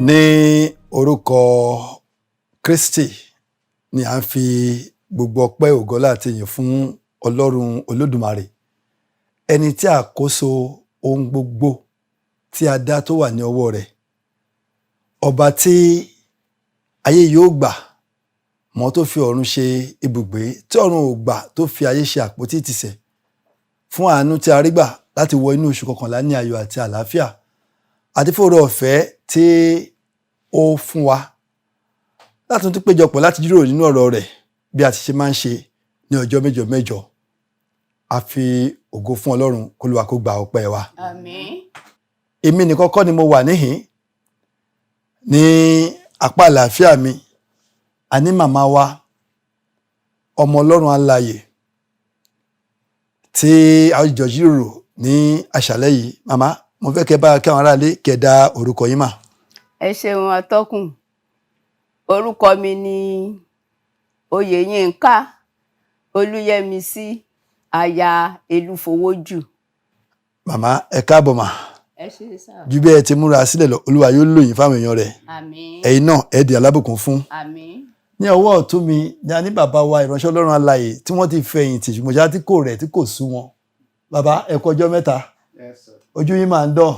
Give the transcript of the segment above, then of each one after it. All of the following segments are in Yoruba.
Ní orúkọ Kristi ni à ń fi gbogbo ọpẹ́ ògo láti yìn fún Ọlọ́run Olódùmarè, ẹni tí àkóso ohun gbogbo tí a dá tó wà ní ọwọ́ rẹ̀, ọba tí ayé yóò gbà mọ́ tó fi ọ̀run ṣe ibùgbé, tí ọ̀run ò gbà tó fi ayé ṣe àpótí ìtìsẹ̀, fún àánú tí a rí gbà láti wọ inú oṣù kọkànlá ní ayọ̀ àti àlàáfíà, àti fún oore ọ̀fẹ́ tí ó fún wa láti tún péjọpọ̀ láti jíròrò nínú ọ̀rọ̀ rẹ̀ bí a ti ṣe máa ń ṣe ní ọjọ́ mẹ́jọ mẹ́jọ. A fi ògo fún Ọlọ́run, k'Olúwa kó gba ọpẹ́ wa. Àmín. Èmi nìkan kọ́ ni mo wà níhìn ní apá àlàáfíà mi, a ní màmá wa, ọmọ Ọlọ́run alààyè tí a jọ jíròrò ní àṣálẹ́ yìí. Màmá, mo fẹ́ kẹ́ bá kí àwọn aráalé kẹ́ dá orúkọ yín mà. Ẹ ṣeun atọ́kùn. Orúkọ mi ni Oyèyínká Olúyẹmísí aya Elúfowójù. Màmá, ẹ káàbọ̀ mà. Ẹ ṣé sà. Ju bí ẹ ti múra sílẹ̀ lọ, Olúwa yóò lò yín fáwọn èèyàn rẹ̀. Àmín. Ẹ̀yin náà ẹ di alábùkún fún. Àmín. Ní ọwọ́ ọ̀tún mi ni a ní bàbá wa ìránṣẹ́ Ọlọ́run alààyè tí wọ́n ti fẹ̀yìntì ṣùgbọ́n ṣá tí kò rẹ̀ tí kò sú wọn. Bàbá, ẹ kú ọjọ́ mẹ́ta. Ojú yín máa ń dán.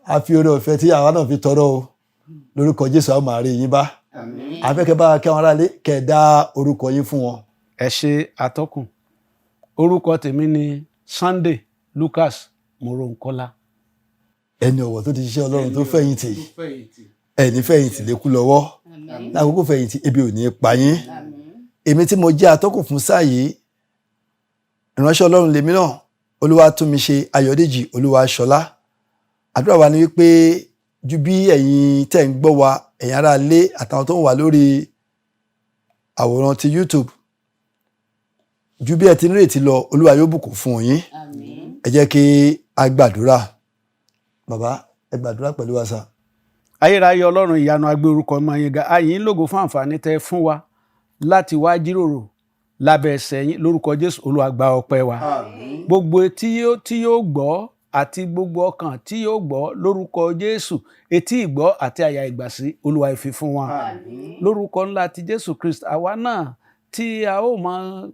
A fi oore ọ̀fẹ́ tí àwa náà fi tọrọ o. Lórúkọ Jésù a ó máa rí yín bá. Àmín. A fẹ́ kẹ́ bá kí àwọn aráalé kẹ́ dá orúkọ yín fún wọn. Ẹ ṣé atọ́kùn. Orúkọ tèmi ni Sunday Lucas Moronkola. Ẹni ọ̀wọ̀ tó ti ṣiṣẹ́ Ọlọ́run tó fẹ̀yìntì. Ẹni fẹ̀yìntì lékú lọ́wọ́. Àmín. Lákòókò fẹ̀yìntì ebi ò ní pa yín. Àmín. Èmi tí mo jẹ́ atọ́kùn fún sáà yìí, ìránṣẹ́ Ọlọ́run lèmi náà, Olúwatúnmiṣe Ayọ̀dèjì Olúwaṣọlá. Àdúrà wa ni wípé ju bí ẹ̀yin tẹ́ ń gbọ́ wa, ẹ̀yin ará ilé àtàwọn tó ń wà lórí àwòrán ti YouTube, ju bí ẹ ti ń retí lọ, Olúwa yóò bùkún fún yín. Àmín. Ẹ jẹ́ kí a gbàdúrà. Bàbá, ẹ gbàdúrà pẹ̀lú wa sà. Ayérayé Ọlọ́run ìyanu agbé orúkọ ọmọ yín ga. A yìn yín lógo fún àǹfààní tẹ́ fún wa láti wá jíròrò lábẹ́ ẹsẹ̀ yín. Lórúkọ Jésù, Olúwa gba ọpẹ́ wa. Àmín. Gbogbo etí tí yóò gbọ́ àti gbogbo ọkàn tí yóò gbọ́ lórúkọ Jésù, etí ìgbọ́ àti àyà ìgbàsí, Olúwa fi fún wa. Àmín. Lórúkọ ńlá ti Jésù Kristi, àwa náà tí a ó máa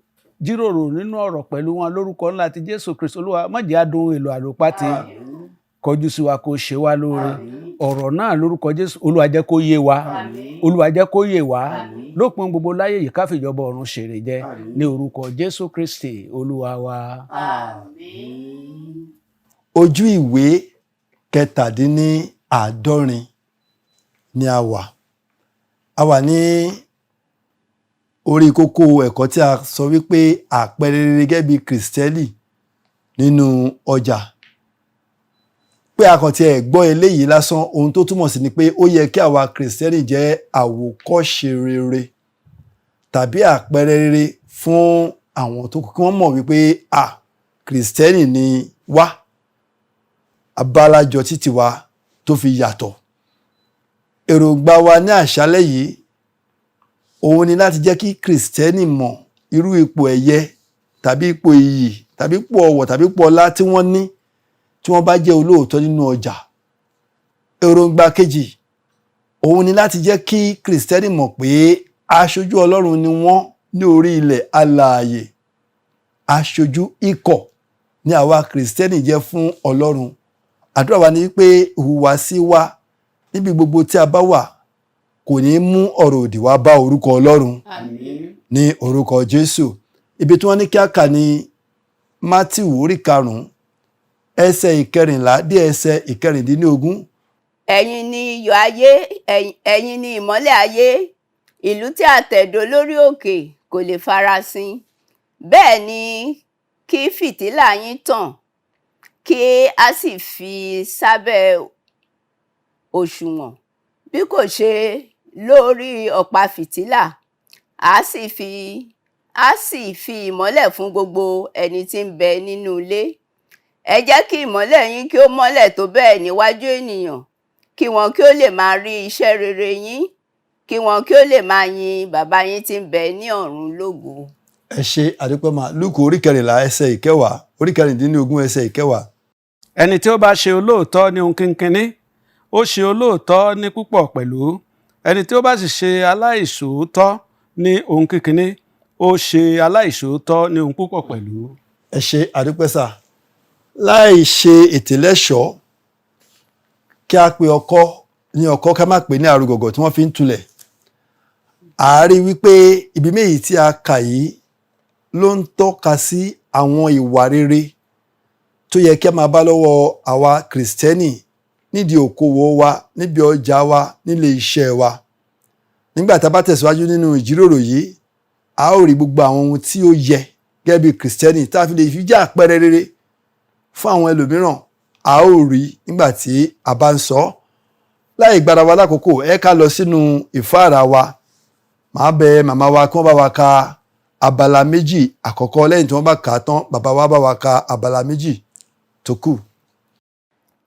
jíròrò nínú ọ̀rọ̀ pẹ̀lú wọn lórúkọ ńlá ti Jésù Kristi, Olúwa má jẹ́ adùn èlò àlòpàtì. Àmín. Kọjú sí wa kó ṣe wá lóore. Àmín. Ọ̀rọ̀ náà lórúkọ Jésù, Olúwa jẹ́ kó yé wa. Àmín. Olúwa jẹ́ kó yé wa. Àmín. Lópin gbogbo láyé yìí ká fìjọba ọ̀run ṣèrè jẹ. Àmín. Ní orúkọ Jésù Kristi Olúwa wa. Àmín. Ojú ìwé 17 ni a wà. A wà ní orí kókó ẹ̀kọ́ tí a sọ wípé àpẹẹrẹ rere gẹ́gẹ́ bí Kristẹni nínú ọjà. Pé a kàn tiẹ̀ gbọ́ eléyìí lásán, ohun tó túmọ̀ sí ni pé ó yẹ kí àwa Kristẹni jẹ́ àwòkọ́ṣe rere tàbí àpẹẹrẹ rere fún àwọn tó kù, kí wọ́n mọ̀ wípé Kristẹni ni wá. Abálájọ títí wa tó fi yàtọ̀. Èròǹgbà wa ní àṣálẹ́ yìí, òun ni láti jẹ́ kí Kristẹni mọ̀ irú ipò ẹ̀yẹ tàbí ipò iyì tàbí ipò ọ̀wọ̀ tàbí ipò ọlá tí wọ́n ní tí wọ́n bá jẹ́ olóòótọ́ nínú ọjà. Èròǹgbà kejì, òun ni láti jẹ́ kí Kristẹni mọ̀ pé aṣojú Ọlọ́run ni wọ́n ní orí ilẹ̀ alààyè. Aṣojú ikọ̀ ni àwa Kristẹni jẹ́ fún Ọlọ́run. Àdúrà wa ni wípé ìhùwàsí wa níbi gbogbo tí a bá wà kò ní mú ọ̀rọ̀ òdì wá bá orúkọ Ọlọ́run. Àmín. Ní orúkọ Jésù. Ibi tí wọ́n ní kí a kà ní Mátíù orí 5 ẹsẹ̀ 14 dé ẹsẹ̀ 15. Ẹ̀yin ni iyọ̀ ayé, ẹ̀yin ni ìmọ́lẹ̀ ayé. Ìlú tí a tẹ̀dó lórí òkè kò lè farasin. Bẹ́ẹ̀ ni kí fìtílà yín tàn, kí a sì fi sábẹ́ òṣùwọ̀n, bí kò ṣe lórí ọ̀pá fìtílà, a sì fi ìmọ́lẹ̀ fún gbogbo ẹni tí ń bẹ nínú ilé. Ẹ jẹ́ kí ìmọ́lẹ̀ yín kí ó mọ́lẹ̀ tó bẹ́ẹ̀ níwájú ènìyàn, kí wọn kí ó lè máa rí iṣẹ́ rere yín, kí wọn kí ó lè máa yin bàbá yín tí ń bẹ ní ọ̀run lógo. Ẹ ṣé àdúpẹ́ mà. Lúùkù orí 14 ẹsẹ̀ 10, orí 16 ẹsẹ̀ 10. Ẹni tí ó bá ṣe olóòótọ́ ní ohun kínkínní, ó ṣe olóòótọ́ ní púpọ̀ pẹ̀lú. Ẹni tí ó bá sì ṣe aláìṣòótọ́ ní ohun kékeré, ó ṣe aláìṣòótọ́ ní ohun púpọ̀ pẹ̀lú. Ẹ ṣé àdúpẹ́ sà. Láì ṣe ètè lẹ́ṣọ̀ọ́, kí a pe ọkọ́ ní ọkọ́ ká má pè ní àrùgọ̀gọ̀ tí wọ́n fi ń tulẹ̀. A rí wípé ibi méjì tí a kà yìí ló ń tọ́ka sí àwọn ìwà rere tó yẹ kí a máa bá lọ́wọ́ àwa Kìrìsìtẹ́nì nídìí òkòwò wa, níbi ọjà wa, nílé iṣẹ́ wa. Nígbà tá a bá tẹ̀síwájú nínú ìjíròrò yìí, a ó rí gbogbo àwọn ohun tí ó yẹ gẹ́gẹ́ bí Kìrìsìtẹ́nì tá a fi lè fi jẹ́ àpẹẹrẹ rere fún àwọn ẹlòmíràn. A ó rí nígbà tí a bá ń sọ. Láì gbára wa lákòókò, ẹ ká lọ sínú ìfáàrà wa. Màá bẹ màmá wa kí wọ́n bá wa ka abala méjì àkọ́kọ́. Lẹ́yìn tí wọ́n bá kà á tán, bàbá wa bá wa ka abala méjì tó kù.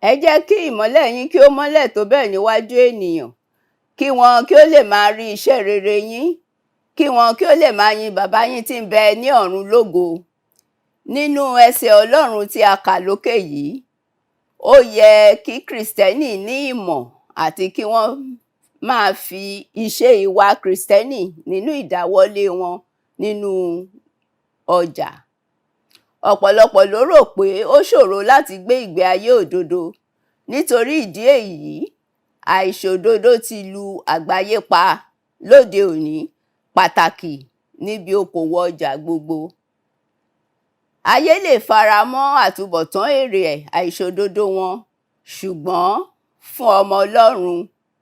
Ẹ jẹ́ kí ìmọ́lẹ̀ yín kí ó mọ́lẹ̀ tó bẹ́ẹ̀ níwájú ènìyàn, kí wọn kí ó lè máa rí iṣẹ́ rere yín, kí wọn kí ó lè máa yin bàbá yín tí ń bẹ ní ọ̀run lógo. Nínú ẹsẹ̀ Ọlọ́run tí a kà lókè yìí, ó yẹ kí Kìrìsìtẹ́nì ní ìmọ̀ àti kí wọ́n máa fi ìṣe ìwà Kìrìsìtẹ́nì nínú ìdáwọ́lé wọn nínú ọjà. Ọ̀pọ̀lọpọ̀ ló rò pé ó ṣòro láti gbé ìgbé ayé òdodo. Nítorí ìdí èyí, àìṣòdodo ti lu àgbáyé pa lóde òní, pàtàkì níbi okòwò ọjà gbogbo. Ayé lè fara mọ́ àtúbọ̀tán èrè àìṣòdodo wọn, ṣùgbọ́n fún ọmọ Ọlọ́run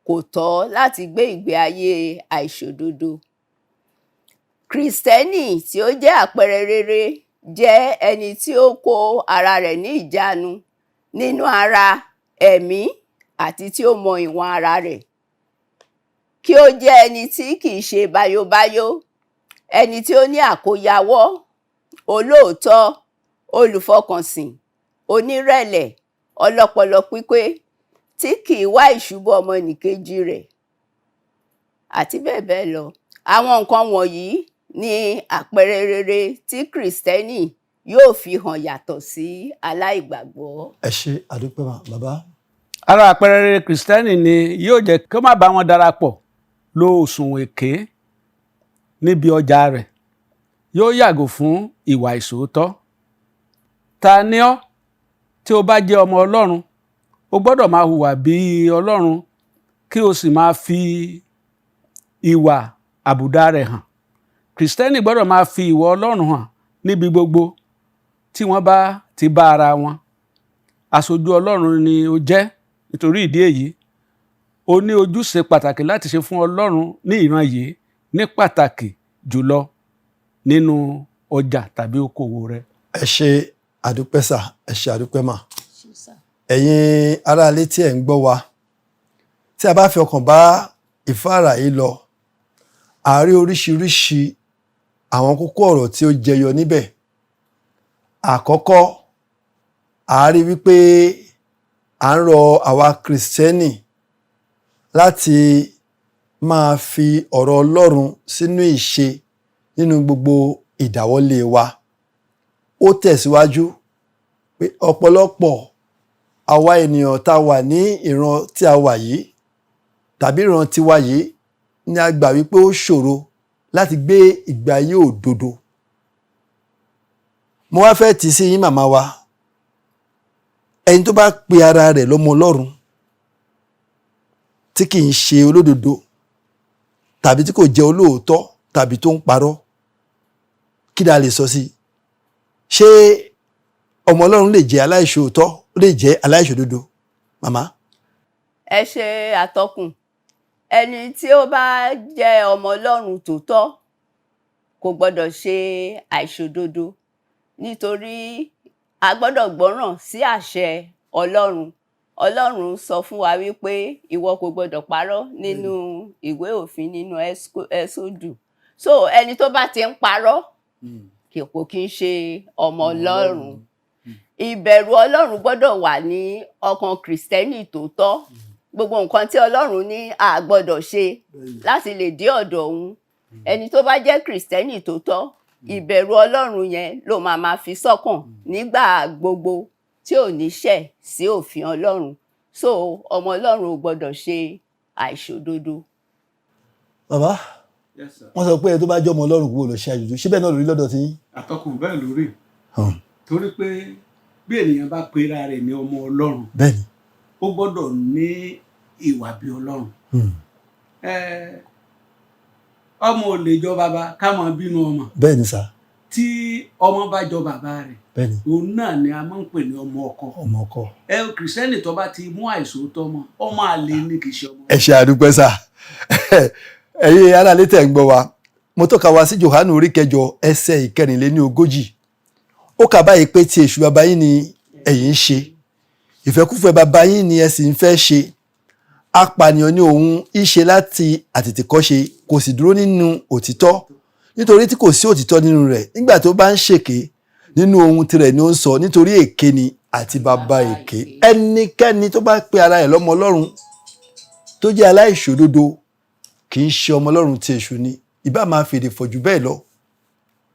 kò tọ́ láti gbé ìgbé ayé àìṣòdodo. Kìrìsìtẹ́nì tí ó jẹ́ àpẹẹrẹ rere jẹ́ ẹni tí ó kó ara rẹ̀ ní ìjánu nínú ara, ẹ̀mí àti tí ó mọ ìwọ̀n ara rẹ̀. Kí ó jẹ́ ẹni tí kìí ṣe báyóbáyó, ẹni tí ó ní àkóyawọ́, olóòótọ́, olùfọkànsìn, onírẹ̀lẹ̀, ọlọ́pọlọ pípé, tí kìí wá ìṣubú ọmọnìkejì rẹ̀, àti bẹ́ẹ̀ bẹ́ẹ̀ lọ. Àwọn nǹkan wọ̀nyí ni àpẹẹrẹ rere tí Kìrìsìtẹ́nì yóò fi hàn yàtọ̀ sí aláìgbàgbọ́. Ẹ ṣé àdúpẹ́ bàbá. Ara àpẹẹrẹ rere Kìrìsìtẹ́nì ni yóò jẹ́ kí ó má bá wọn darapọ̀ lo òṣùwọ̀n èké níbi ọjà rẹ̀. Yóò yàgò fún ìwà ìṣòótọ́. Ta ni ọ́ tí o bá jẹ́ ọmọ Ọlọ́run? O gbọ́dọ̀ máa hùwà bí Ọlọ́run kí o sì máa fi ìwà àbùdá rẹ̀ hàn. Kìrìsìtẹ́nì gbọ́dọ̀ máa fi ìwà Ọlọ́run hàn níbi gbogbo tí wọ́n bá ti bá ara wọn. Aṣojú Ọlọ́run ni o jẹ́. Nítorí ìdí èyí, o ní ojúṣe pàtàkì láti ṣe fún Ọlọ́run ní ìran yìí, ní pàtàkì jùlọ nínú ọjà tàbí okòwò rẹ. Ẹ ṣé àdúpẹ́ sà, ẹ ṣé àdúpẹ́ mà. Ẹ̀yin aráalé tí ẹ̀ ń gbọ́ wa, tí a bá fi ọkàn bá ìfáàrà yìí lọ, a rí oríṣiríṣi àwọn kókó ọ̀rọ̀ tí ó jẹyọ níbẹ̀. Àkọ́kọ́, a rí wípé à ń rọ àwa Kìrìsìtẹ́nì láti máa fi ọ̀rọ̀ Ọlọ́run sínú ìṣe nínú gbogbo ìdáwọ́lé wa. Ó tẹ̀síwájú pé ọ̀pọ̀lọpọ̀ àwa ènìyàn tá a wà ní ìran tí a wà yìí tàbí ìran tiwa yìí ni a gbà wípé ó ṣòro láti gbé ìgbé ayé òdodo. Mo wá fẹ́ tì sí yín màmá wa, ẹni tó bá pe ara rẹ̀ lọ́mọ Ọlọ́run tí kì í ṣe olódodo tàbí tí kò jẹ́ olóòótọ́ tàbí tó ń parọ́, kí ni a lè sọ sí i? Ṣé ọmọ Ọlọ́run lè jẹ́ aláìṣòótọ́, lè jẹ́ aláìṣòdodo? Màmá. Ẹ ṣe àtọkùn. Ẹni tí ó bá jẹ́ ọmọ Ọlọ́run tòótọ́ kò gbọ́dọ̀ ṣe àìṣòdodo, nítorí a gbọ́dọ̀ gbọ́ràn sí àṣẹ Ọlọ́run. Ọlọ́run sọ fún wa wípé ìwọ kò gbọ́dọ̀ parọ́ nínú ìwé òfin nínú Ẹ́sódù. So ẹni tó bá ti ń parọ́ kò kí ń ṣe ọmọ Ọlọ́run. Ìbẹ̀rù Ọlọ́run gbọ́dọ̀ wà ní ọkàn Kìrìsìtẹ́nì tòótọ́. Gbogbo nǹkan tí Ọlọ́run ní a gbọ́dọ̀ ṣe láti lè dé ọ̀dọ̀ òun. Ẹni tó bá jẹ́ Kìrìsìtẹ́nì tòótọ́, ìbẹ̀rù Ọlọ́run yẹn ló máa fi sọ́kàn nígbà gbogbo tí ò ní ṣẹ̀ sí òfin Ọlọ́run. so ọmọ Ọlọ́run ò gbọ́dọ̀ ṣe àìṣòdodo. bàbá Yes, sir. wọ́n sọ pé ẹ tó bá jẹ́ ọmọ Ọlọ́run kúrò lọ ṣe àjòjò ṣé bẹ́ẹ̀ náà lórí lọ́dọ̀ tí yín. Àtọkùn bẹ́ẹ̀ lórí. Torí pé bí ènìyàn bá pera rẹ̀ ní ọmọ Ọlọ́run, bẹ́ẹ̀ni ó gbọ́dọ̀ ní ìwà bí Ọlọ́run. Ọmọ ò lè jọ bàbá ká máa bínú ọmọ. bẹ́ẹ̀ni sà. Tí ọmọ bá jọ bàbá rẹ̀, bẹ́ẹ̀ni òun náà ni a máa ń pè ní ọmọ ọkọ. ọmọ ọkọ. Kìrìsìtẹ́nì tó bá ti mú àìsòótọ́ mọ́, ọmọ àlè ní kìí ṣe ọmọ. ẹ ṣé àdúpẹ́ sà. ẹ̀yin aráalé tẹ̀ ń gbọ́ wa mo tọ́ka wa sí Jòhánù orí 8 ẹsẹ̀ 24. ó kà báyìí pé ti èṣù bàbá yín ni ẹ̀yin ń ṣe, ìfẹ́kúfẹ̀ẹ́ bàbá yín ni ẹ sì ń fẹ́ ṣe. apànìyàn ni òun í ṣe láti àtètèkọ́ṣe, kò sì dúró nínú òtítọ́, nítorí tí kò sí òtítọ́ nínú rẹ̀. nígbà tó bá ń ṣèké, nínú ohun tirẹ̀ ni ó ń sọ, nítorí èké ni àti bàbá èké. ẹnikẹ́ni tó bá pe ara ẹ̀ lọ́mọ Ọlọ́run tó jẹ́ aláìṣòdodo kì í ṣe ọmọ Ọlọ́run tí èṣù ni. ìbá máa fèdè fọ̀ jù bẹ́ẹ̀ lọ,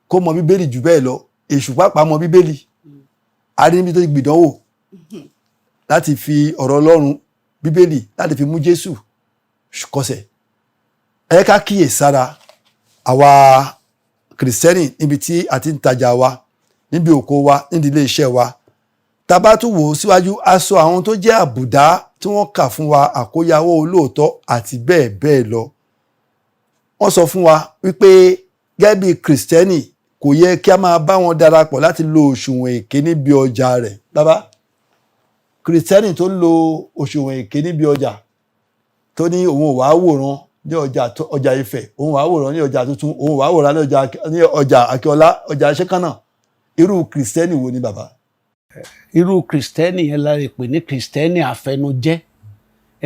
kó mọ bíbélì jù bẹ́ẹ̀ lọ, èṣù pàápàá mọ bíbélì. a rí níbi tó gbìdánwò láti fi ọ̀rọ̀ Ọlọ́run bíbélì láti fi mú Jésù kọsẹ̀. ẹ ká kíyè sára àwa kìrìsìtẹ́nì níbi tí a ti ń tajà wa, níbi òkò wa, níbi ilé iṣẹ́ wa. tá bá tún wò ó síwájú, a sọ àwọn tó jẹ́ àbùdá tí wọ́n kà fún wa, àkóyawọ́ olóòótọ́ àti bẹ́ẹ̀ bẹ́ẹ̀ lọ. wọ́n sọ fún wa wípé gẹ́gẹ́ bí kìrìsìtẹ́nì kò yẹ kí a máa bá wọn darapọ̀ láti lo òṣùwọ̀n èké níbi ọjà rẹ̀. bàbá kìrìsìtẹ́nì tó ń lo òṣùwọ̀n èké níbi ọjà, tó ní òun ò wá wòran ní ọjà Ifẹ̀, òun wá wòran ní ọjà tuntun, òun wá wòran ní ọjà Akíọlá, ọjà Ṣẹ́kánà, irú kìrìsìtẹ́nì wo ni bàbá? Irú kìrìsìtẹ́nì yẹn la lè pè ní kìrìsìtẹ́nì àfẹnujẹ́,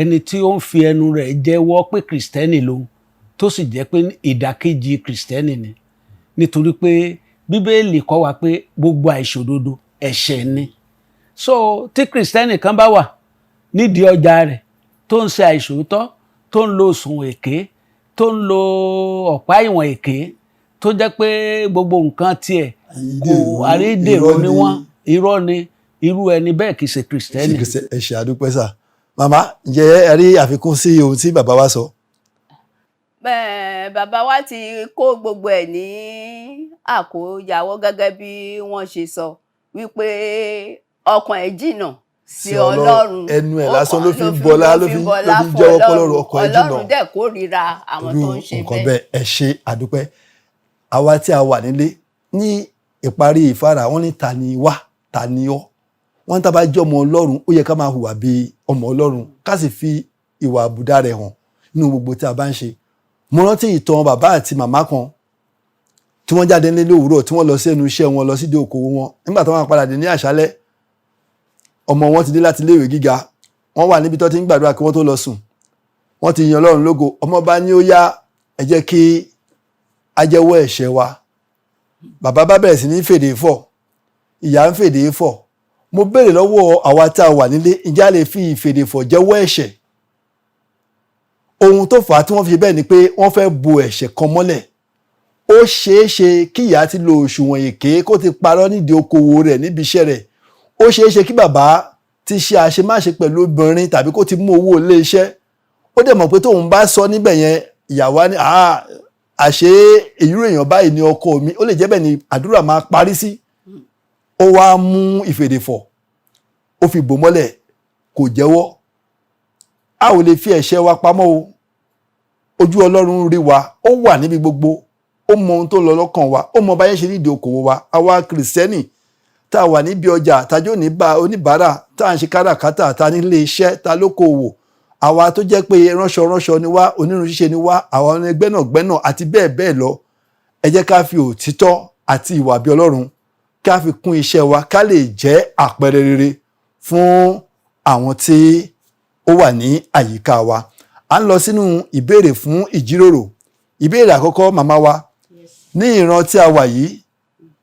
ẹni tí ó ń fi ẹnu rẹ̀ jẹ́wọ́ pé kìrìsìtẹ́nì lòun, tó sì jẹ́ pé ìdàkejì kìrìsìtẹ́nì ni. nítorí pé Bíbélì kọ́ wa pé gbogbo àìṣòdodo ẹ̀ṣẹ̀ ni. so tí kìrìsìtẹ́nì kan bá wà nídìí ọjà rẹ̀ tó ń ṣe àìṣòótọ́, tó ń lo òṣùwọ̀n èké, tó ń lo ọ̀pá ìwọ̀n èké, tó jẹ́ pé gbogbo nǹkan tiẹ̀ kò àrídèrò ni wọ́n, irọ́ ni, irú ẹni bẹ́ẹ̀ kìí ṣe kìrìsìtẹ́nì. ẹ ṣé àdúpẹ́ sà. màmá ǹjẹ́ ẹ rí àfikún sí ohun tí bàbá wa sọ? Bàbá wa ti kó gbogbo ẹ̀ ní àkóyawọ́ gẹ́gẹ́ bí wọ́n ṣe sọ wípé ọkàn ẹ̀ jìnnà sí Ọlọ́run, ẹnu ẹ̀ lásán ló fi ń bọlá, ló fi ń jẹ́wọ́ pọ́lọ́run, ọkàn ẹ̀ jìnnà. Ọlọ́run dẹ̀ kórìíra àwọn tó ń ṣe nǹkan bẹ́ẹ̀. bẹ́ẹ̀. ẹ ṣé àdúpẹ́. àwa tí a wà nílé ní ìparí ìfáàrà, wọ́n ní ta ni wá, ta ni ọ́. wọ́n tá bá jẹ́ ọmọ Ọlọ́run, ó yẹ ká máa hùwà bí ọmọ Ọlọ́run, ká sì fi ìwà àbùdá rẹ̀ hàn nínú gbogbo tí a bá ń ṣe. mo rántí ìtàn bàbá àti màmá kan tí wọ́n jáde nílé òwúrọ̀, tí wọ́n lọ sí ẹnu iṣẹ́ wọn, lọ sídìí okòwò wọn. nígbà tí wọ́n padà dé ní àṣálẹ́, ọmọ wọn ti dé láti iléèwé gíga, wọ́n wà níbi tó ti ń gbàdúrà kí wọ́n tó lọ sùn. wọ́n ti yan Ọlọ́run lógo. ọmọ bá ní ó yá, ẹ jẹ́ kí a jẹ́wọ́ ẹ̀ṣẹ̀ wa. bàbá bá bẹ̀rẹ̀ sí ní fèdè fọ̀, ìyá ń fèdè fọ̀. mo béèrè lọ́wọ́ àwa tá a wà nílé, ǹjẹ́ a lè fi ìfèdè fọ̀ jẹ́wọ́ ẹ̀ṣẹ̀? ohun tó fà á tí wọ́n fi bẹ́ẹ̀ ni pé wọ́n fẹ́ bo ẹ̀ṣẹ̀ kan mọ́lẹ̀. ó ṣeé ṣe kí ìyá ti lo òṣùwọ̀n èké, kó ti parọ́ nídìí okòwò rẹ̀, níbi iṣẹ́ rẹ̀. ó ṣeé ṣe kí bàbá ti ṣe àṣemáṣe pẹ̀lú obìnrin, tàbí kó ti mú owó ilé iṣẹ́. ó dẹ̀ mọ̀ pé tóun bá sọ níbẹ̀ yẹn, ìyàwó á ní àṣé èyí èèyàn báyìí ni ọkọ mi, ó lè jẹ́ bẹ́ẹ̀ ni àdúrà máa parí sí. ó wá mú ìfèdèfọ̀, ó fi bò mọ́lẹ̀, kò jẹ́wọ́. a ò lè fi ẹ̀ṣẹ̀ wa pamọ́ o. ojú Ọlọ́run rí wa, ó wà níbi gbogbo, ó mọ ohun tó lọ lọ́kàn wa, ó mọ báyẹn ṣe nídìí okòwò wa. àwa kìrìsìtẹ́nì tá a wà níbi ọjà, tájọ́ oníbàárà, tá à ń ṣe káràkátà, tá a nílé iṣẹ́, tá a lókòwò, àwa tó jẹ́ pé ránṣọ ni wá, onírun ṣíṣe ni wá, àwọn gbẹ́nàgbẹ́nà àti bẹ́ẹ̀ bẹ́ẹ̀ lọ. ẹ jẹ́ ká fi òtítọ́ àti ìwà bí Ọlọ́run ká fi kún iṣẹ́ wa, ká lè jẹ́ àpẹẹrẹ rere fún àwọn tí ó wà ní àyíká wa. à ń lọ sínú ìbéèrè fún ìjíròrò. ìbéèrè àkọ́kọ́, màmá wa, ní ìran tí a wà yìí,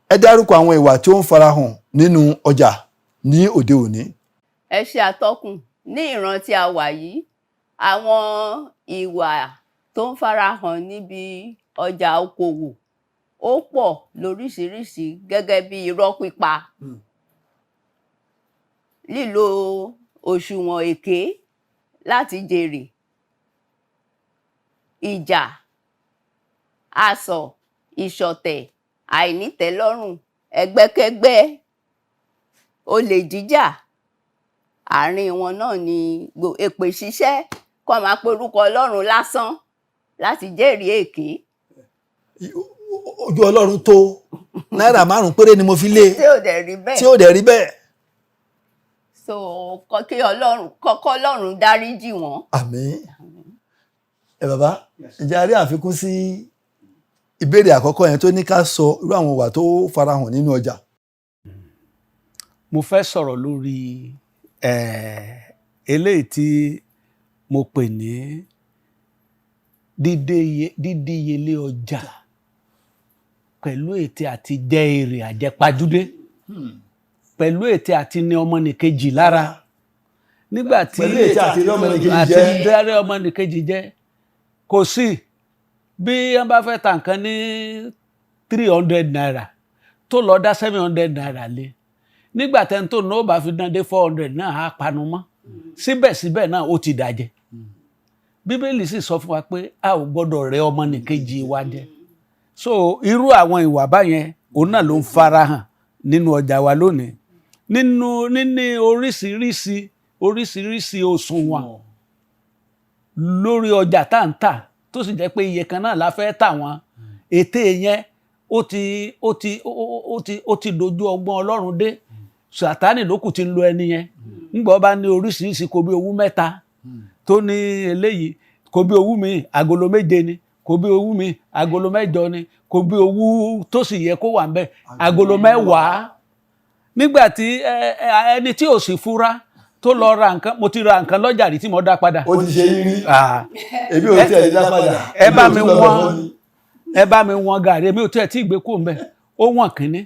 ẹ dárúkọ àwọn ìwà tí ó ń farahàn nínú ọjà ní òde òní. ẹ ṣe àtọkùn. ní ìran tí a wà yìí, àwọn ìwà tó ń farahàn níbi ọjà okòwò ó pọ̀ lóríṣiríṣi, gẹ́gẹ́ bí irọ́ pípa, lílo òṣùwọ̀n èké láti jèrè. Ìjà, asọ̀, ìṣọ̀tẹ̀, àìnítẹ́lọ́rùn, ẹgbẹ́kẹ́gbẹ́, olè jíjà, àárín wọn náà ni èpè ṣíṣẹ́ kó máa porúkọ Ọlọ́run lásán láti jẹ́rìí èké. Ojú Ọlọ́run tó náírà 5 péré ni mo fi lé tí ò dẹ̀ rí bẹ́ẹ̀. tí ò dẹ̀ rí bẹ́ẹ̀. So kí Ọlọ́run dáríjì wọ́n. Àmín. Bàbá, ǹjẹ́ a rí àfikún sí ìbéèrè àkọ́kọ́ yẹn tó ní ká sọ irú àwọn ìwà tó farahàn nínú ọjà? Mo fẹ́ sọ̀rọ̀ lórí eléyìí tí mo pè ní dídíyelé ọjà pẹ̀lú ète àti jẹ èrè àjẹpajúdé, pẹ̀lú ète àti ní ọmọnìkejì lára. Nígbà tí pẹ̀lú ète àti ní ọmọnìkejì jẹ́, kò sí bí wọ́n bá fẹ́ ta nǹkan ní 300 naira tó lọ dá 700 naira lé, nígbà tẹ́ni tó náà bá fi dán dé 400 náà á panu mọ́, síbẹ̀síbẹ̀ náà ó ti dàjẹ́. Bíbélì sì sọ fún wa pé a ò gbọ́dọ̀ rẹ́ ọmọnìkejì wa jẹ. So irú àwọn ìwà báyẹn òun náà ló ń farahàn nínú ọjà wa lónìí, níní oríṣiríṣi òṣùwọ̀n lórí ọjà tá ń tà, tó sì jẹ́ pé iye kan náà la fẹ́ tà wọ́n. Ète yẹn ó ti dojú ọgbọ́n Ọlọ́run dé. Sátánì lókù ti ń lo ẹni yẹn. Ńgbọ́ bá ní oríṣiríṣi kò bí owú 3 tó ní eléyìí, kò bí owú mi agolo 7 ni, kò bí owú mi agolo 8 ni, kò bí owú tó sì yẹ kó wà ń bẹ̀ agolo 10. Nígbà tí ẹni tí ò sì fura tó lọ ra nǹkan, mo ti ra nǹkan lọ́jà rí tí mo dá padà. Ó ti ṣe yín rí. Èmi ò tiẹ̀ dá padà. Ẹ bá mi wọ́n gàrí, èmi ò tiẹ̀ tí ìgbé kò ń bẹ̀. Ó wọ̀n kínní,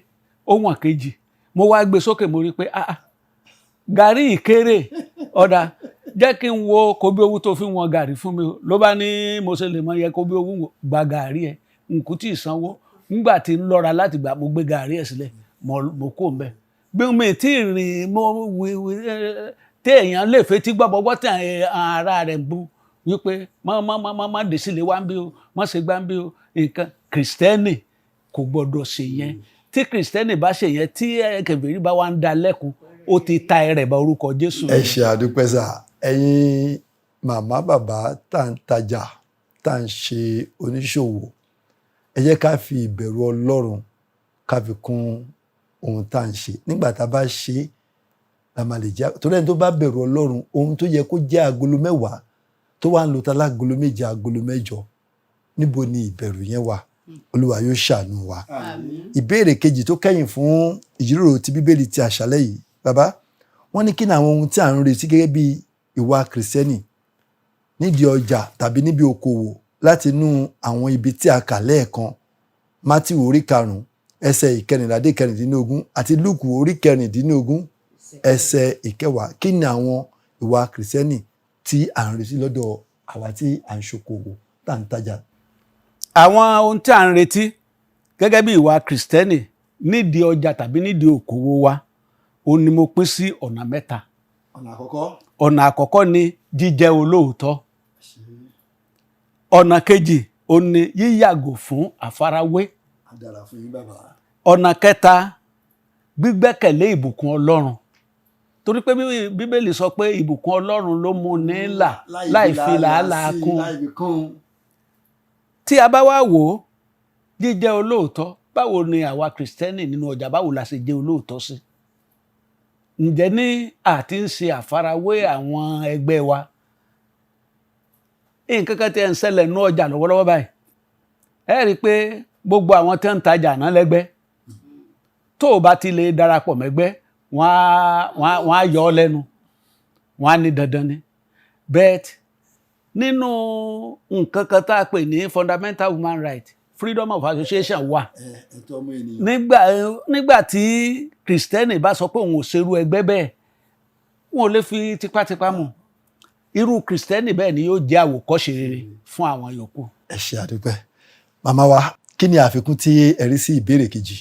ó wọ̀n kejì. Mo wá gbé sókè, mo rí pé gàrí ìkéré ọ̀dà, jẹ́ kí n wo kò bí owó tó fi wọ́n gàrí fún mi. Ló bá ní mo ṣe lè mọ iye kò bí owó gba gàrí ẹ̀, nkú tí ì sanwó. Nígbà tí ń lọ́ra láti gbà, mo gbé gàrí ẹ̀ sílẹ̀, mo kò ń bẹ̀. Bí mi tí ì rìn téèyàn lè fetí gbọ́bọ́gbọ́ tí ara rẹ̀ ń bú wípé má dé sílé wá ń bí o, má ṣe gbá ń bí o. Nǹkan Kristẹni kò gbọdọ̀ ṣe yẹn. Tí Kristẹni bá ṣe yẹn, tí kèfèrí bá wá ń da lẹ́kùn, ó ti ta ẹrẹ̀ bá orúkọ Jésù. Ẹ ṣé àdúpẹ́ sà. Ẹ̀yin màmá bàbá tá ń tajà, tá ń ṣe oníṣòwò, ẹ jẹ́ ká fi ìbẹ̀rù Ọlọ́run ká fi kún ohun tá ń ṣe. Nígbà tá a bá ṣe la máa lè jẹ́, torí ẹni tó bá bẹ̀rù Ọlọ́run, ohun tó yẹ kó jẹ́ agolo 10 tó wá ń lo agolo 7, agolo 8, níbo ni ìbẹ̀rù yẹn wà? Olúwa yóò ṣàánú wa. Ìbéèrè kejì tó kẹ́yìn fún ìjíròrò ti Bíbélì ti àṣálẹ́ yìí, bàbá, wọ́n ní kí ni àwọn ohun tí à ń retí gẹ́gẹ́ bí ìwà Kristẹni nídìí ọjà tàbí níbi okòwò láti inú àwọn ibi tí a kà lẹ́ẹ̀kan, Mátíù orí 5 ẹsẹ̀ 14 dé 16 àti Lúùkù orí 14 ẹsẹ̀ 10. Kí ni àwọn ìwà Kristẹni tí à ń retí lọ́dọ̀ àwa tí à ń ṣokòwò tá ń tajà? Àwọn ohun tí à ń retí gẹ́gẹ́ bí ìwà Kristẹni nídìí ọjà tàbí nídìí okòwò wa, ó ní mo pín sí ọ̀nà 3. Ọ̀nà àkọ́kọ́ ni jíjẹ́ olóòótọ́. Ọ̀nà kejì ó ní yíyàgò fún àfarawé. Ọ̀nà kẹta, gbígbẹ́kẹ̀lé ìbùkún Ọlọ́run. Torí pé Bíbélì sọ pé ìbùkún Ọlọ́run ló mú ní là láì fi làálàá kún. Tí a bá wá wò ó, jíjẹ́ olóòótọ́, báwo ni àwa Kristẹni nínú ọjà, báwo la ṣe jẹ́ olóòótọ́ sí? Ǹjẹ́ ní àti ń ṣe àfarawé àwọn ẹgbẹ́ wa? Nǹkan kan tí ẹ̀ ń ṣẹlẹ̀ nínú ọjà lọ́wọ́lọ́wọ́ báyìí, ẹ rí i pé gbogbo àwọn tí ń tajà náà lẹ́gbẹ́. Tó o bá ti lè darapọ̀ mẹ́gbẹ́, wọ́n á yọ ọ́ lẹ́nu, wọ́n á ní dandan ni. But nínú nǹkan kan tá a pè ní fundamental human right, freedom of association wà. Nígbà tí Kristẹni bá sọ pé òun ò ṣerú ẹgbẹ́ bẹ́ẹ̀, wọn ò lè fi tipátipá mú. Irú Kristẹni bẹ́ẹ̀ ni yóò jẹ́ àwòkọ́ṣe rere fún àwọn yòókù. Ẹ ṣé àdúpẹ́. Màmá wa, kí ni àfikún tí ẹ rí sí ìbéèrè kejì?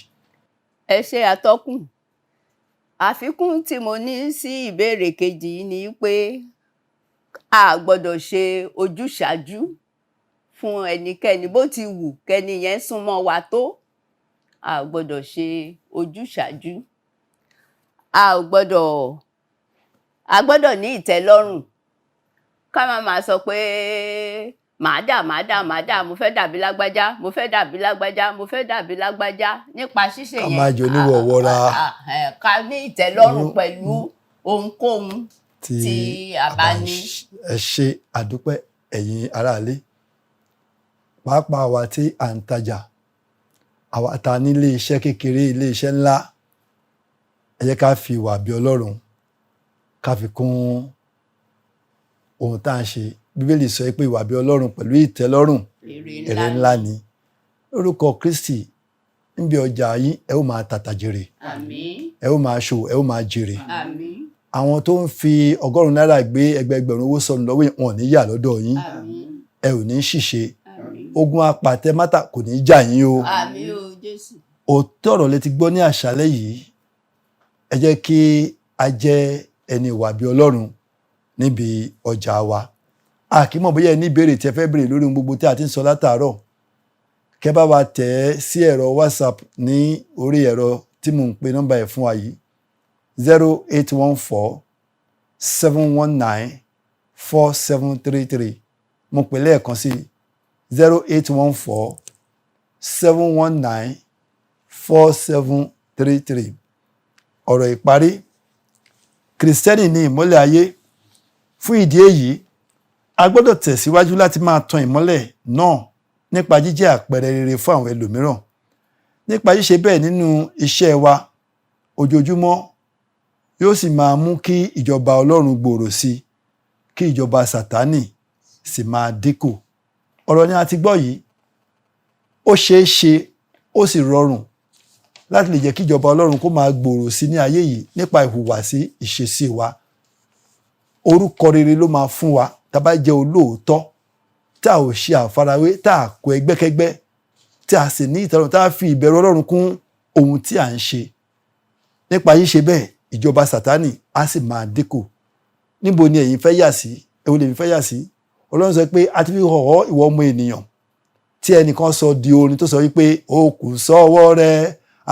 Ẹ ṣé atọ́kùn. Àfikún tí mo ní sí ìbéèrè kejì ni pé a gbọ́dọ̀ ṣe ojúṣàájú fún ẹnikẹ́ni bó ti wù kẹ́ni yẹn súnmọ́ wa tó. A gbọ́dọ̀ ṣe ojúṣàájú. A gbọ́dọ̀ ní ìtẹ́lọ́rùn. Ká má máa sọ pé màá dà, mo fẹ́ dàbí lágbájá, mo fẹ́ dàbí lágbájá, mo fẹ́ dàbí lágbájá. Nípa ṣíṣe yẹn, ká máa jẹ oníwọ̀wọ́ra. Ká ní ìtẹ́lọ́rùn pẹ̀lú ohunkóhun tí a bá ní. Ẹ ṣé àdúpẹ́ ẹ̀yin aráalé. Pàápàá àwa tí à ń tajà, àwa ta ní ilé iṣẹ́ kékeré, ilé iṣẹ́ ńlá, ẹ jẹ́ ká fi ìwà bí Ọlọ́run ká fi kún ohun tá à ń ṣe. Bíbélì sọ pé ìwà bí Ọlọ́run pẹ̀lú ìtẹ́lọ́rùn èrè ńlá ni. Lórúkọ Kristi, níbi ọjà yín ẹ ó máa tàtà jèrè. Àmín. Ẹ ó máa ṣòwò, ẹ ó máa jèrè. Àmín. Àwọn tó ń fi ọgọ́rùn-ún náírà gbé ẹgbẹẹgbẹ̀rún owó sọnù lọ́wọ́ yín, wọn ò ní yà lọ́dọ̀ yín. Àmín. Ẹ ò ní ṣìṣe. Àmín. Ogun apàtẹ mátà kò ní jà yín o. Àmín o Jésù. Òótọ́ ọ̀rọ̀ lẹ ti gbọ́ ní àṣálẹ́ yìí. Ẹ jẹ́ kí a jẹ́ ẹni ìwà bí Ọlọ́run níbi ọjà wa. A kì í mọ̀ bóyá ẹ ní ìbéèrè tí ẹ fẹ́ béèrè lórí ohun gbogbo tí a ti ń sọ látàárọ̀. Kẹ́ bá wa tẹ̀ ẹ́ sí ẹ̀rọ WhatsApp ní orí ẹ̀rọ tí mò ń pe nọ́mbà ẹ̀ fún wa yìí 0814-719-4733. Mo pè lẹ́ẹ̀kan sí 0814-719-4733. Ọ̀rọ̀ ìparí, Kìrìsìtẹ́nì ni ìmọ́lẹ̀ ayé. Fún ìdí èyí, a gbọ́dọ̀ tẹ̀síwájú láti máa tan ìmọ́lẹ̀ náà nípa jíjẹ́ àpẹẹrẹ rere fún àwọn ẹlòmíràn. Nípa ṣíṣe bẹ́ẹ̀ nínú iṣẹ́ wa ojoojúmọ́, yóò sì máa mú kí ìjọba Ọlọ́run gbòòrò sí i, kí ìjọba Sátánì sì máa dínkù. Ọ̀rọ̀ ni a ti gbọ́ yìí. Ó ṣeé ṣe, ó sì rọrùn láti lè jẹ́ kí ìjọba Ọlọ́run kó máa gbòòrò sí ní ayé yìí nípa ìhùwàsí ìṣesí wa. Orúkọ rere ló máa fún wa tá a bá jẹ́ olóòótọ́, tá a ò ṣe àfarawé, tá a kó ẹgbẹ́kẹ́gbẹ́, tí a sì ní ìtẹ́lọ́rùn, tá a fi ìbẹ̀rù Ọlọ́run kún ohun tí à ń ṣe. Nípa ṣíṣe bẹ́ẹ̀, ìjọba Sátánì á sì máa dínkù. Níbo ni ẹ̀yin fẹ́ yà sí? Èwo lèmi fẹ́ yà sí? Ọlọ́run sọ pé a ti fi hàn ọ́ ìwọ ọmọ ènìyàn, tí ẹnìkan sọ di orin tó sọ wípé ó kù sọ́wọ́ rẹ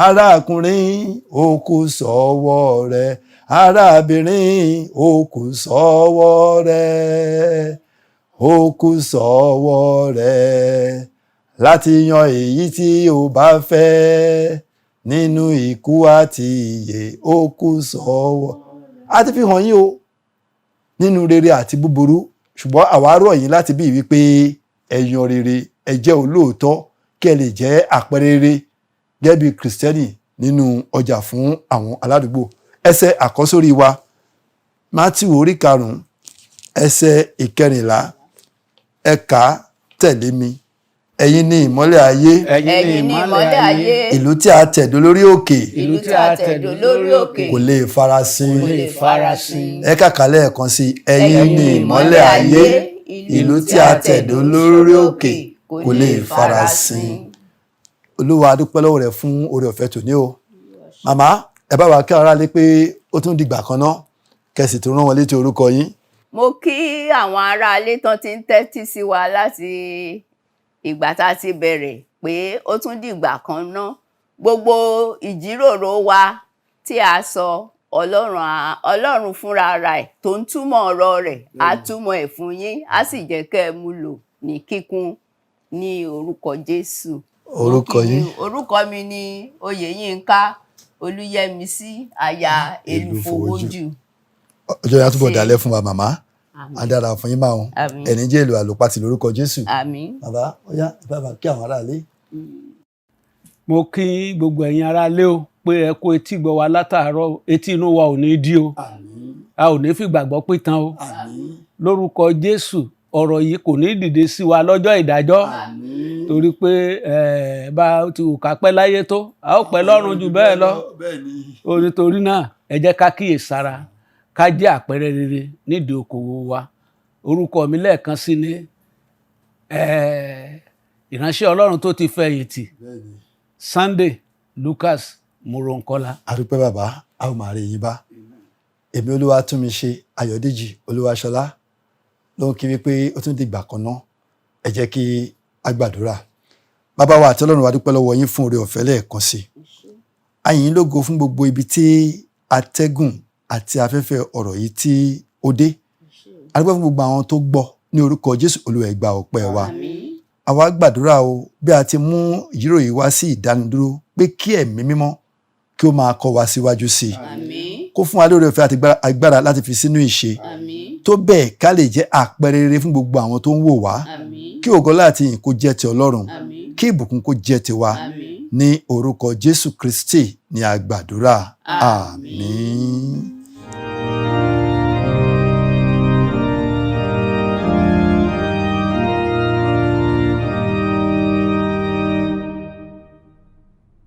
arákùnrin, ó kù sọ́wọ́ rẹ arábìnrin, ó kù sọ́wọ́ rẹ, ó kù sọ́wọ́ rẹ láti yan èyí tí o bá fẹ́ nínú ikú àti ìyè, ó kù sọ́wọ́. A ti fi hàn yín o nínú rere àti búburú, ṣùgbọ́n àwa rọ̀ yín láti bí wípé ẹ yan rere, ẹ jẹ́ olóòótọ́ kí ẹ lè jẹ́ àpẹẹrẹ rere gẹ́gẹ́ bí Kìrìsìtẹ́nì nínú ọjà fún àwọn aládùúgbò. Ẹsẹ̀ àkọ́sórí wa, Mátíù orí 5 ẹsẹ̀ 14. Ẹ kà á tẹ̀lé mi. Ẹ̀yin ni ìmọ́lẹ̀ ayé. Ẹ̀yin ni ìmọ́lẹ̀ ayé. Ìlú tí a tẹ̀dó lórí òkè. Ìlú tí a tẹ̀dó lórí òkè. Kò lè farasin. Kò lè farasin. Ẹ kàkà lẹ́ẹ̀kan sí. Ẹ̀yin ni ìmọ́lẹ̀ ayé. Ìlú tí a tẹ̀dó lórí òkè kò lè farasin. Olúwa a dúpẹ́ lọ́wọ́ rẹ fún oore ọ̀fẹ́ tòní o. Màmá, ẹ bá wa kí ara lé pé ó tún dìgbà kan náà, kẹsì tó rán wọn létí orúkọ yín. Mo kí àwọn aráalé tán ti ń tẹ́tí sí wa láti ìgbà tá a ti bẹ̀rẹ̀ pé ó tún dìgbà kan náà. Gbogbo ìjíròrò wa tí a sọ, Ọlọ́run fúnra rẹ̀ tó ń túmọ̀ ọ̀rọ̀ rẹ̀ á túmọ̀ ẹ̀ fún yín, á sì jẹ́ kẹ́ ẹ mú lò ní kíkún ní orúkọ Jésù. Orúkọ yín? Orúkọ mi ni Oyèyínká Olúyẹmísí aya Elúfowójú. Ọjọ́ yà túbọ̀ dalẹ̀ fún wa màmá. A dára fún yín máa hùn. Ẹni jẹ́ èlò àlòpàtì lórúkọ Jésù. Àmín. Bàbá, ó yá, ẹ bá kí àwọn aráalé. Mo kí gbogbo ẹ̀yin aráalé o pé ẹ kú etí gbọ́ wa látàárọ̀, etí inú wa ò ní dí o. Àmín. A ò ní fìgbàgbọ́ pìtàn o. Àmín. Lórúkọ Jésù, ọ̀rọ̀ yìí kò ní dìde sí wa lọ́jọ́ ìdájọ́. Àmín. Torí pé bá ti wù ká pẹ́ láyé tó, a ó pẹ́ lọ́run jù bẹ́ẹ̀ lọ. Nítorí náà, ẹ jẹ́ ká kíyèsára, ká jẹ́ àpẹẹrẹ rere nídìí okòwò wa. Orúkọ mi lẹ́ẹ̀kan sí ni ìránṣẹ́ Ọlọ́run tó ti fẹ̀yìntì, Sunday Lucas Moronkola. A dúpẹ́ bàbá, a ó máa rí yín bá. Èmi Olúwatúnmiṣe Ayọ̀dèjì Olúwaṣọlá ló ń kí wípé ó tún dìgbà kan náà. Ẹ jẹ́ kí a gbàdúrà. Bàbá wa àti Ọlọ́run wa dúpẹ́ lọ́wọ́ yín fún oore ọ̀fẹ́ lẹ́ẹ̀kan sí i. A yìn yín lógo fún gbogbo ibi tí atẹ́gùn àti afẹ́fẹ́ ọ̀rọ̀ yìí tí ó dé. A dúpẹ́ fún gbogbo àwọn tó gbọ́ ní orúkọ Jésù. Olúwa ẹ gba ọpẹ́ wa. Àwa gbàdúrà o bí a ti mú ìjíròrò yìí wá sí ìdánidúró pé kí ẹ̀mí mímọ́ kí ó máa kọ́ wa síwájú sí i. Kó fún wa lóore ọ̀fẹ́ àti agbára láti fi sínú ìṣe. Tó bẹ́ẹ̀ ká lè jẹ́ àpẹẹrẹ rere fún gbogbo àwọn tó ń wò wá. Kí ògo láti yìn kó jẹ́ ti Ọlọ́run. Kí ìbùkún kó jẹ́ tiwa. Ní orúkọ Jésù Kristi ni a gbàdúrà. Àmín.